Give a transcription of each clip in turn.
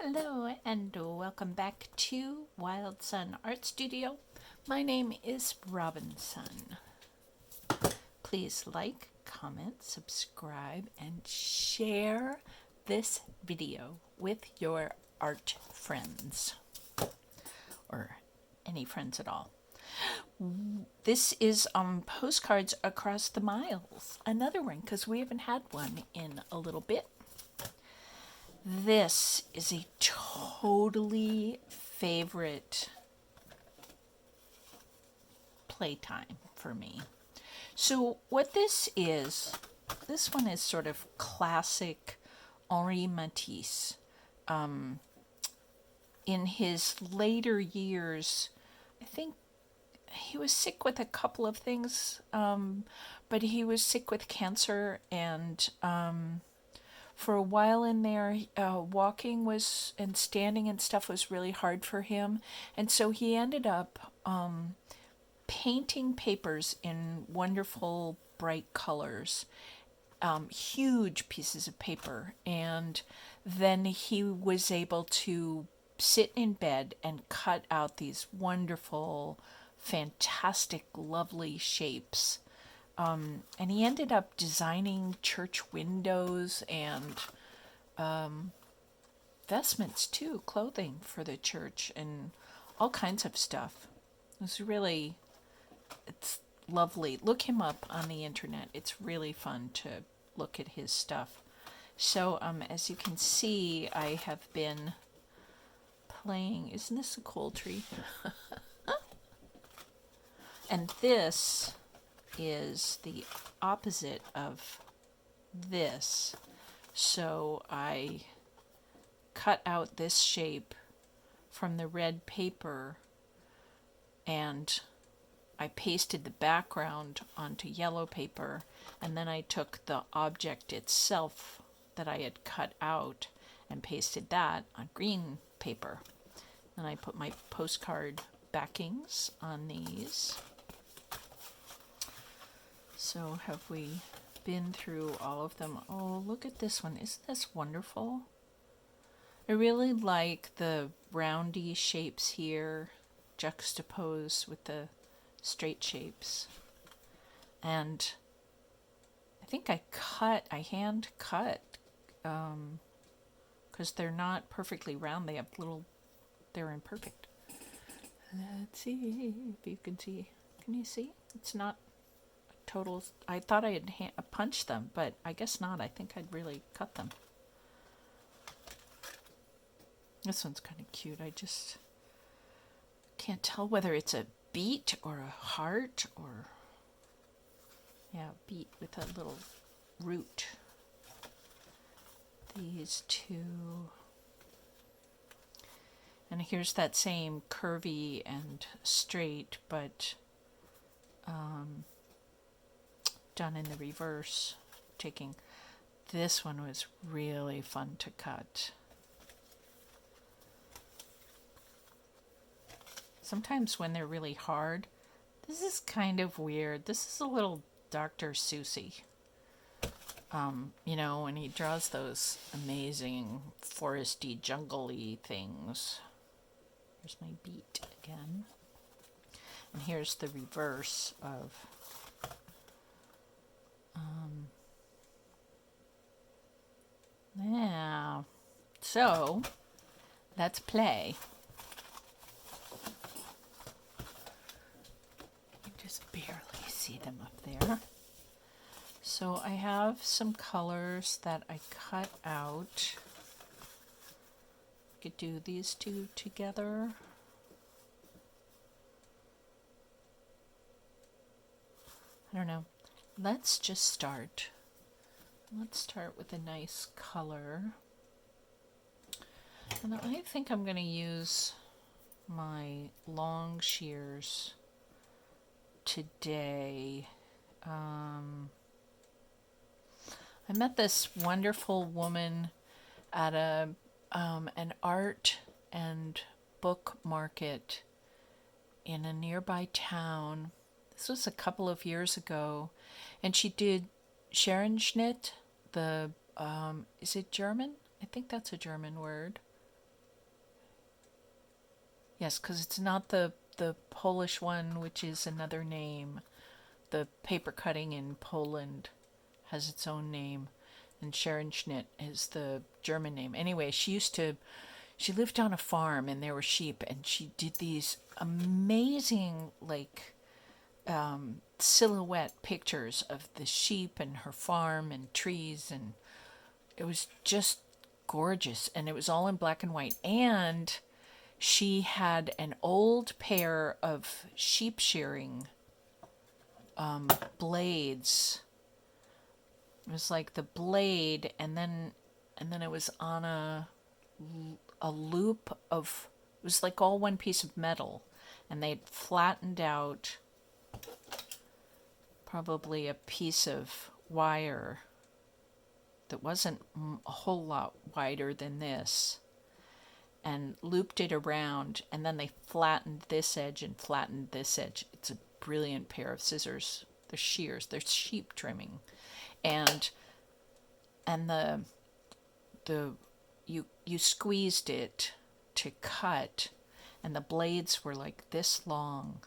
Hello and welcome back to Wild Sun Art Studio. My name is Robinsunne. Please like, comment, subscribe, and share this video with your art friends or any friends at all. This is Postcards Across the Miles, another one because we haven't had one in a little bit. This is a totally favorite playtime for me. So what this one is sort of classic Henri Matisse. In his later years, I think he was sick with a couple of things, but he was sick with cancer, and for a while in there, walking was and standing and stuff was really hard for him, and so he ended up painting papers in wonderful bright colors, huge pieces of paper, and then he was able to sit in bed and cut out these wonderful, fantastic, lovely shapes. And he ended up designing church windows and vestments too, clothing for the church and all kinds of stuff. It's lovely. Look him up on the internet. It's really fun to look at his stuff. So as you can see, I have been playing, isn't this a coal tree? And this is the opposite of this. So I cut out this shape from the red paper and I pasted the background onto yellow paper, and then I took the object itself that I had cut out and pasted that on green paper. Then I put my postcard backings on these. So have we been through all of them? Oh, look at this one. Isn't this wonderful? I really like the roundy shapes here juxtaposed with the straight shapes. And I think I hand cut, because they're not perfectly round. They're imperfect. Let's see if you can see. Can you see? It's not total. I thought I had punched them, but I guess not. I think I'd really cut them. This one's kind of cute. I just can't tell whether it's a beet or a heart or, yeah, beet with a little root. These two. And here's that same curvy and straight, but done in the reverse. This one was really fun to cut. Sometimes when they're really hard, this is kind of weird. This is a little Dr. Seussy. When he draws those amazing foresty, jungly things. Here's my beet again. And here's the reverse of yeah. So let's play. You just barely see them up there. So I have some colors that I cut out. Could do these two together. I don't know. Let's just start. Let's start with a nice color. And I think I'm going to use my long shears today. I met this wonderful woman at an art and book market in a nearby town. This was a couple of years ago, and she did Scherenschnitt. Is it German? I think that's a German word. Yes, because it's not the Polish one, which is another name. The paper cutting in Poland has its own name, and Scherenschnitt is the German name. Anyway, she lived on a farm and there were sheep, and she did these amazing, like, silhouette pictures of the sheep and her farm and trees, and it was just gorgeous, and it was all in black and white. And she had an old pair of sheep shearing blades. It was like the blade, and then it was on a loop of, it was like all one piece of metal, and they'd flattened out probably a piece of wire that wasn't a whole lot wider than this, and looped it around, and then they flattened this edge and flattened this edge. It's a brilliant pair of scissors. They're shears, they're sheep trimming. And the you squeezed it to cut, and the blades were like this long,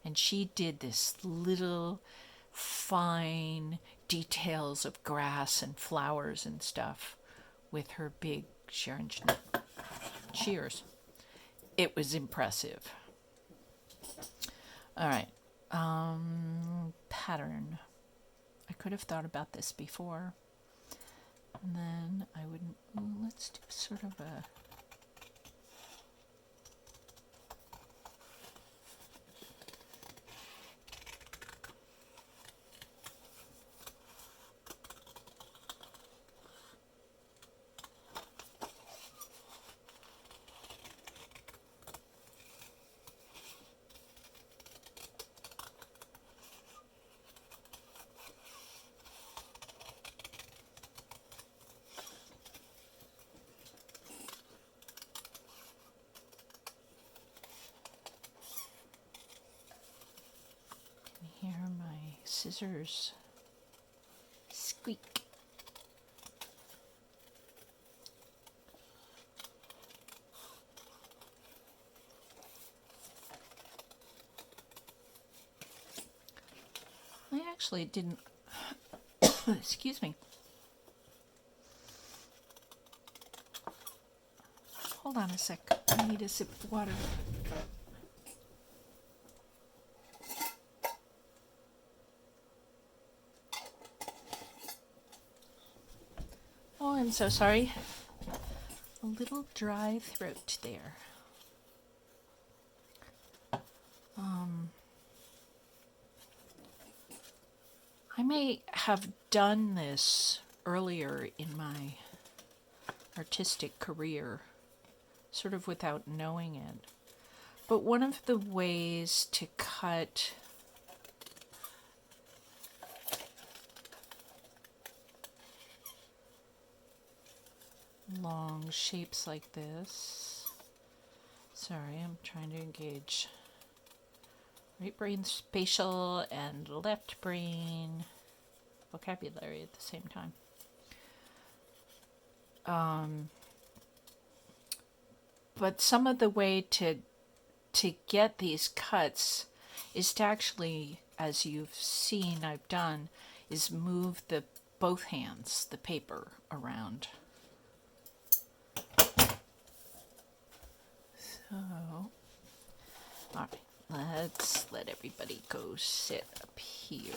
and she did this little fine details of grass and flowers and stuff with her big shears. It was impressive. All right. Pattern. I could have thought about this before. And then I wouldn't. Let's do sort of a. Hear my scissors squeak. I actually didn't, excuse me. Hold on a sec. I need a sip of water. Oh, I'm so sorry. A little dry throat there. I may have done this earlier in my artistic career, sort of without knowing it. But one of the ways to cut long shapes like this. Sorry, I'm trying to engage right brain spatial and left brain vocabulary at the same time. But some of the way to get these cuts is to actually, as you've seen I've done, is move both hands, the paper, around. So, all right, let's let everybody go sit up here.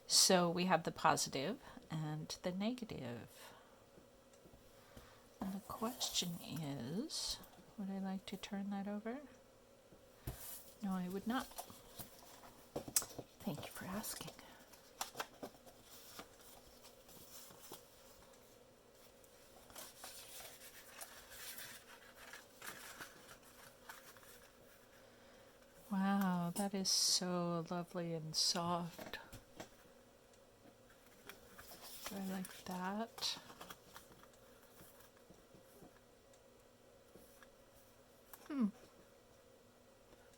So we have the positive and the negative. And the question is, would I like to turn that over? No, I would not. Thank you for asking. Wow, that is so lovely and soft. Do I like that?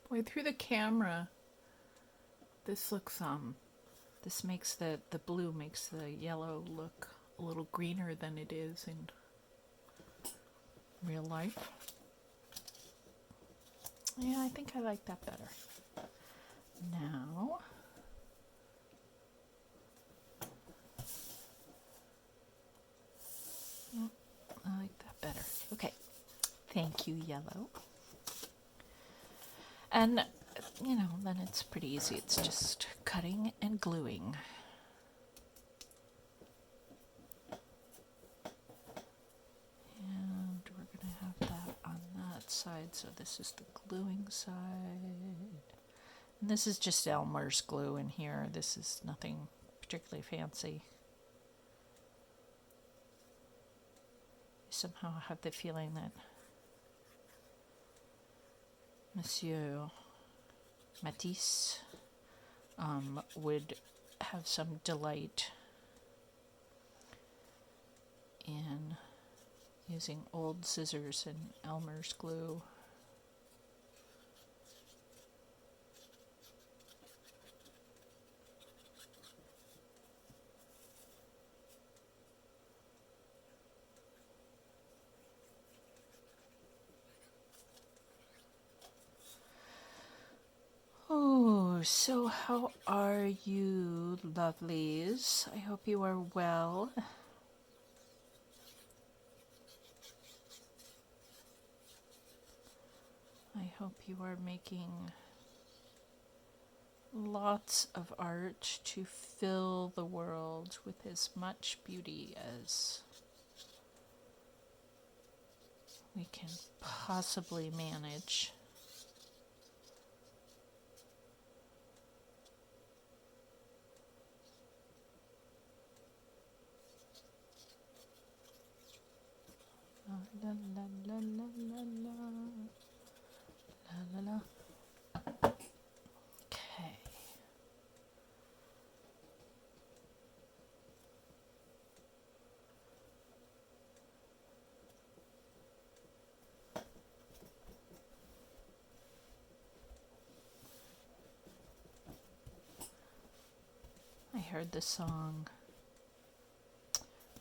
Boy, through the camera, this looks, this makes the blue makes the yellow look a little greener than it is in real life. Yeah, I think I like that better. Now, I like that better. Okay, thank you, yellow. And, then it's pretty easy. It's just cutting and gluing. And we're going to have that on that side. So this is the gluing side. And this is just Elmer's glue in here. This is nothing particularly fancy. I somehow have the feeling that Monsieur Matisse would have some delight in using old scissors and Elmer's glue. Oh, so how are you, lovelies? I hope you are well. I hope you are making lots of art to fill the world with as much beauty as we can possibly manage. La la la la la la la la la. Okay. I heard the song.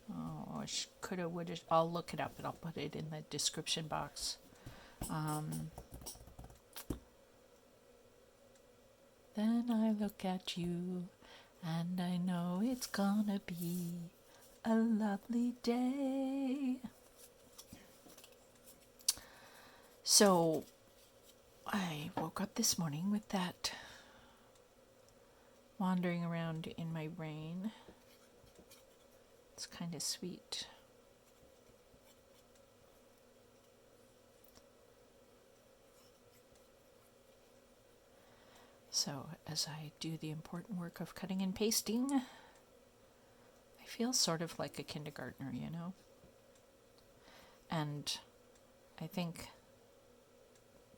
Oh, I coulda, woulda. I'll look it up and I'll put it in the description box. Then I look at you and I know it's gonna be a lovely day. So I woke up this morning with that wandering around in my brain. It's kind of sweet. So as I do the important work of cutting and pasting, I feel sort of like a kindergartner, And I think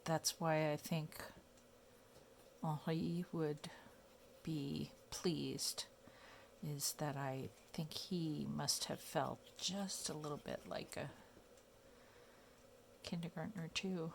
that's why I think Henri would be pleased, is that I think he must have felt just a little bit like a kindergartner too.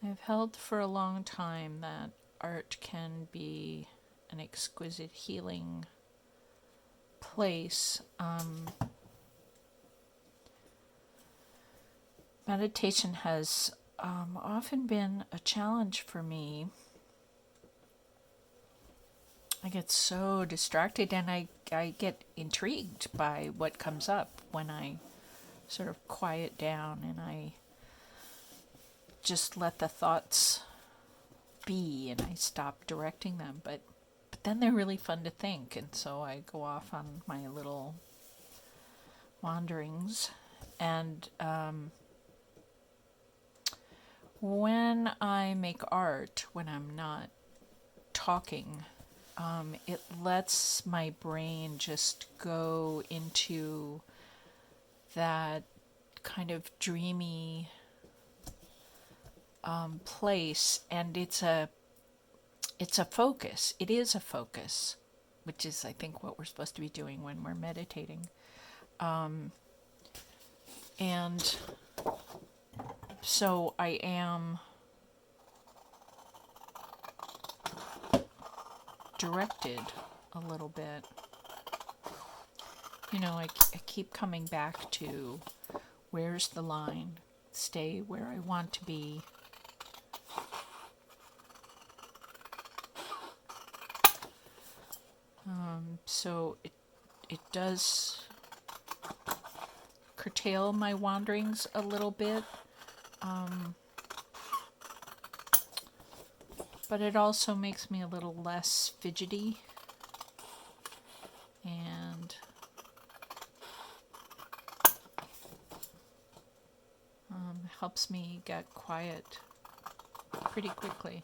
I've held for a long time that art can be an exquisite healing place. Meditation has often been a challenge for me. I get so distracted and I get intrigued by what comes up when I sort of quiet down and I just let the thoughts be and I stop directing them. But then they're really fun to think, and so I go off on my little wanderings. And when I make art, when I'm not talking, it lets my brain just go into that kind of dreamy place, and it's a focus. It is a focus, which is, I think, what we're supposed to be doing when we're meditating. And so I am directed a little bit. You know, I keep coming back to where's the line? Stay where I want to be. So it does curtail my wanderings a little bit. But it also makes me a little less fidgety. And helps me get quiet pretty quickly.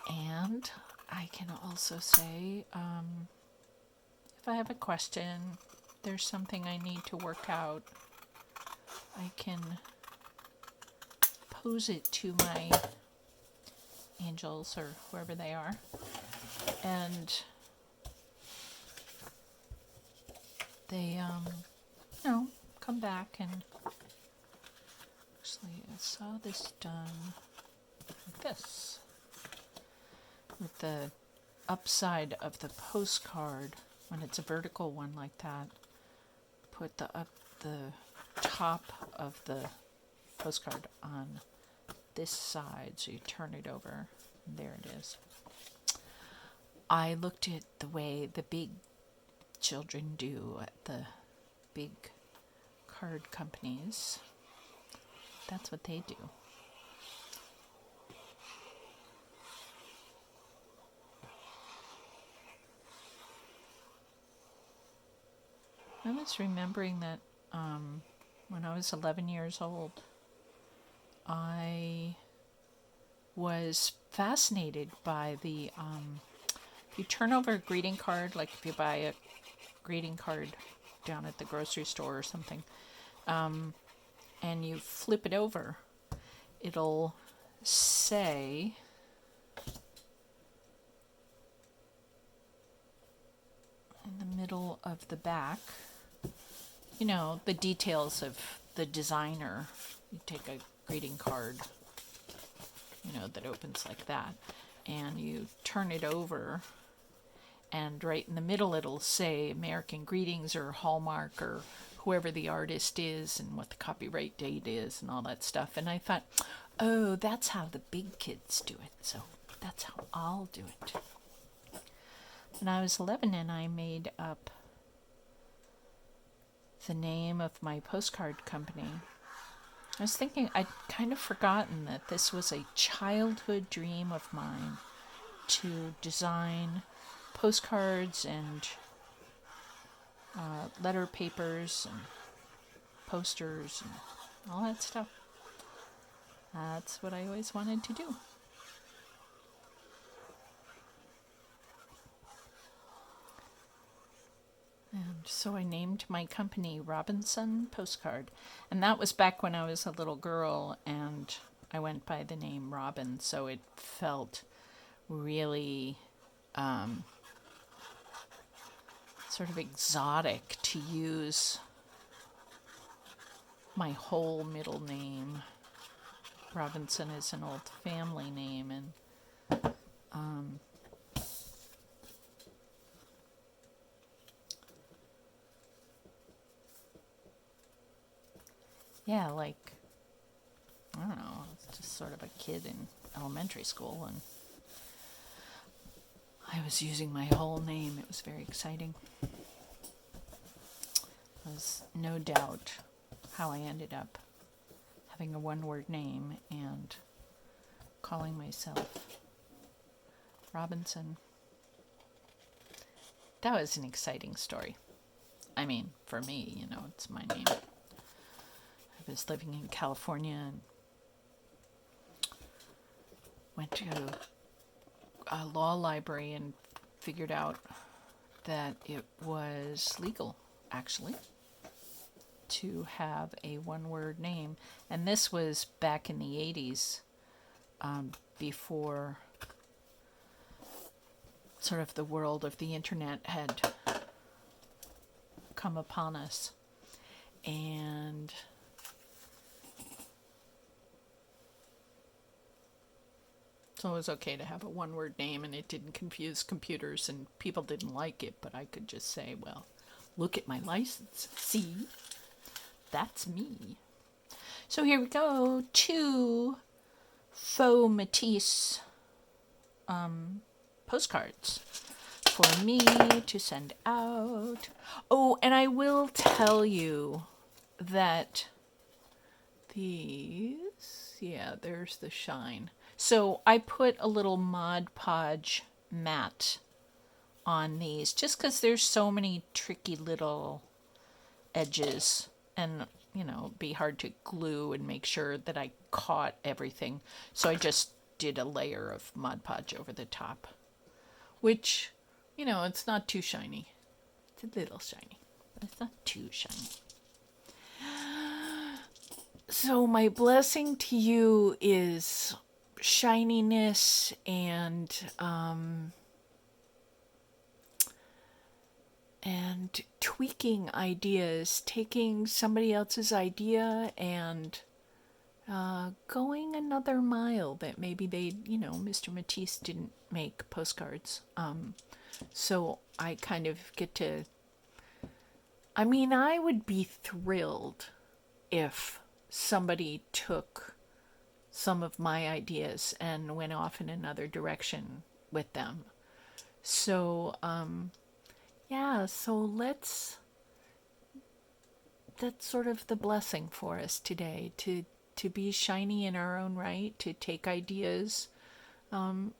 And I can also say, if I have a question, there's something I need to work out, I can pose it to my angels or whoever they are, and they, come back and actually I saw this done like this. With the upside of the postcard, when it's a vertical one like that, put the top of the postcard on this side, so you turn it over, and there it is. I looked at the way the big children do at the big card companies. That's what they do. I was remembering that when I was 11 years old, I was fascinated by the, if you turn over a greeting card, like if you buy a greeting card down at the grocery store or something, and you flip it over, it'll say, in the middle of the back, you know, the details of the designer. You take a greeting card, you know, that opens like that, and you turn it over, and right in the middle it'll say American Greetings or Hallmark or whoever the artist is and what the copyright date is and all that stuff. And I thought, oh, that's how the big kids do it, so that's how I'll do it. When I was 11 and I made up the name of my postcard company, I was thinking I'd kind of forgotten that this was a childhood dream of mine to design postcards and letter papers and posters and all that stuff. That's what I always wanted to do. And so I named my company Robinsunne Postcard. And that was back when I was a little girl and I went by the name Robin. So it felt really sort of exotic to use my whole middle name. Robinson is an old family name, and yeah, like, I don't know, I was just sort of a kid in elementary school, and I was using my whole name. It was very exciting. It was no doubt how I ended up having a one-word name and calling myself Robinson. That was an exciting story. I mean, for me, you know, it's my name. I was living in California and went to a law library and figured out that it was legal, actually, to have a one-word name. And this was back in the 80s, before sort of the world of the internet had come upon us. And so it was okay to have a one-word name, and it didn't confuse computers, and people didn't like it, but I could just say, well, look at my license. See? That's me. So here we go. 2 Faux Matisse postcards for me to send out. Oh, and I will tell you that these, yeah, there's the shine. So I put a little Mod Podge mat on these just because there's so many tricky little edges, and it'd be hard to glue and make sure that I caught everything. So I just did a layer of Mod Podge over the top, which, it's not too shiny. It's a little shiny, but it's not too shiny. So my blessing to you is shininess and tweaking ideas, taking somebody else's idea and going another mile that maybe they, Mr. Matisse didn't make postcards. So I kind of get to, I would be thrilled if somebody took some of my ideas and went off in another direction with them. So, so that's sort of the blessing for us today, to be shiny in our own right, to take ideas, to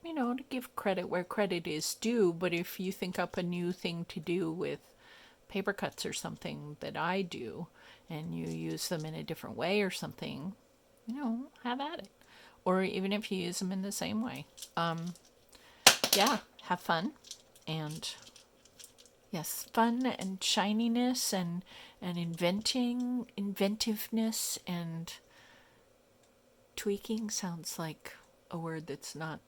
give credit where credit is due. But if you think up a new thing to do with paper cuts or something that I do, and you use them in a different way or something, have at it. Or even if you use them in the same way. Have fun. And yes, fun and shininess and inventiveness and tweaking sounds like a word that's not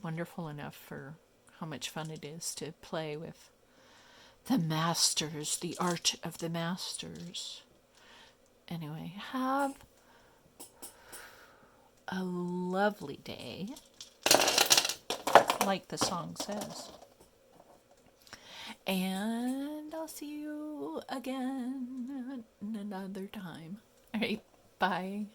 wonderful enough for how much fun it is to play with the masters, the art of the masters. Anyway, have a lovely day, like the song says. And I'll see you again another time. All right, bye.